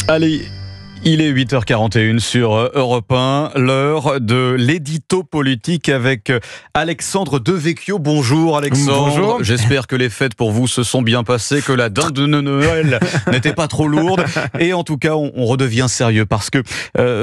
Allez, il est 8h41 sur Europe 1, l'heure de l'édito politique avec Alexandre Devecchio. Bonjour Alexandre. Bonjour. J'espère que les fêtes pour vous se sont bien passées, que la dinde de Noël n'était pas trop lourde. Et en tout cas, on redevient sérieux parce que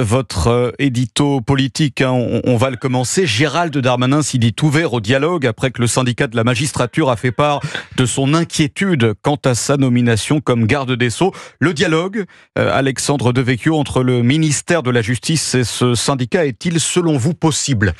votre édito politique, on va le commencer. Gérald Darmanin s'y dit ouvert au dialogue après que le syndicat de la magistrature a fait part de son inquiétude quant à sa nomination comme garde des Sceaux. Le dialogue, Alexandre Devecchio, entre le ministère de la Justice et ce syndicat est-il selon vous possible ?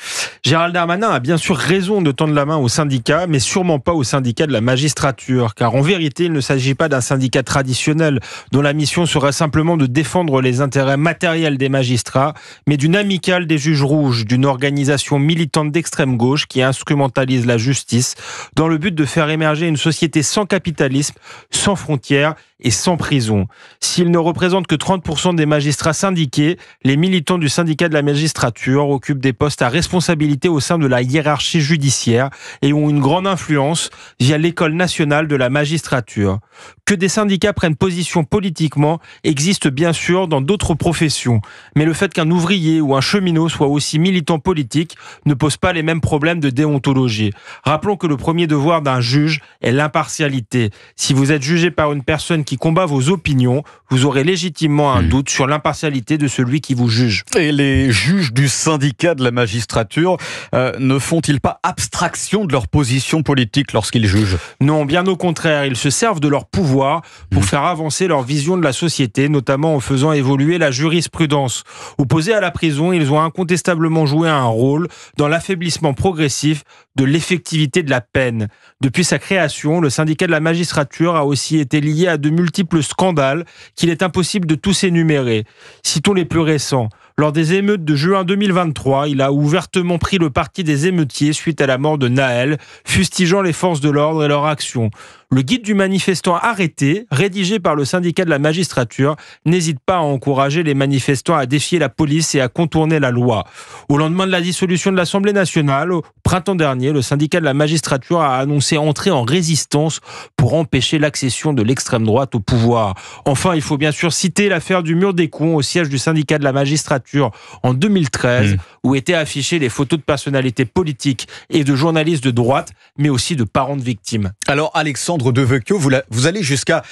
Gérald Darmanin a bien sûr raison de tendre la main au syndicat, mais sûrement pas au syndicat de la magistrature, car en vérité, il ne s'agit pas d'un syndicat traditionnel dont la mission serait simplement de défendre les intérêts matériels des magistrats, mais d'une amicale des juges rouges, d'une organisation militante d'extrême gauche qui instrumentalise la justice dans le but de faire émerger une société sans capitalisme, sans frontières et sans prison. S'il ne représente que 30% des magistrats syndiqués, les militants du syndicat de la magistrature occupent des postes à responsabilité au sein de la hiérarchie judiciaire et ont une grande influence via l'École nationale de la magistrature. Que des syndicats prennent position politiquement existe bien sûr dans d'autres professions, mais le fait qu'un ouvrier ou un cheminot soit aussi militant politique ne pose pas les mêmes problèmes de déontologie. Rappelons que le premier devoir d'un juge est l'impartialité. Si vous êtes jugé par une personne qui combat vos opinions, vous aurez légitimement un doute sur l'impartialité de celui qui vous juge. Et les juges du syndicat de la magistrature ne font-ils pas abstraction de leur position politique lorsqu'ils jugent ? Non, bien au contraire, ils se servent de leur pouvoir pour faire avancer leur vision de la société, notamment en faisant évoluer la jurisprudence. Opposés à la prison, ils ont incontestablement joué un rôle dans l'affaiblissement progressif de l'effectivité de la peine. Depuis sa création, le syndicat de la magistrature a aussi été lié à de multiples scandales qu'il est impossible de tous énumérer. Citons les plus récents. Lors des émeutes de juin 2023, il a ouvertement pris le parti des émeutiers suite à la mort de Naël, fustigeant les forces de l'ordre et leur action. Le guide du manifestant arrêté, rédigé par le syndicat de la magistrature, n'hésite pas à encourager les manifestants à défier la police et à contourner la loi. Au lendemain de la dissolution de l'Assemblée nationale, au printemps dernier, le syndicat de la magistrature a annoncé entrer en résistance pour empêcher l'accession de l'extrême droite au pouvoir. Enfin, il faut bien sûr citer l'affaire du mur des cons au siège du syndicat de la magistrature en 2013, où étaient affichées les photos de personnalités politiques et de journalistes de droite, mais aussi de parents de victimes. Alors Alexandre Devecchio, vous allez jusqu'à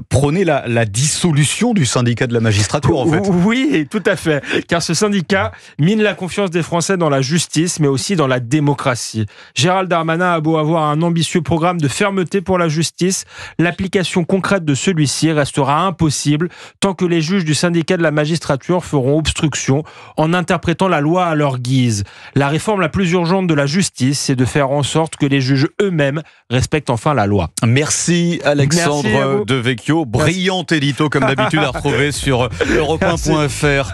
prôner la dissolution du syndicat de la magistrature en fait. Oui, tout à fait, car ce syndicat mine la confiance des Français dans la justice, mais aussi dans la démocratie. Gérald Darmanin a beau avoir un ambitieux programme de fermeté pour la justice, l'application concrète de celui-ci restera impossible tant que les juges du syndicat de la magistrature feront obstruction en interprétant la loi à leur guise. La réforme la plus urgente de la justice, c'est de faire en sorte que les juges eux-mêmes respectent enfin la loi. Merci Alexandre Devecchio, brillant édito comme d'habitude à retrouver sur europe1.fr.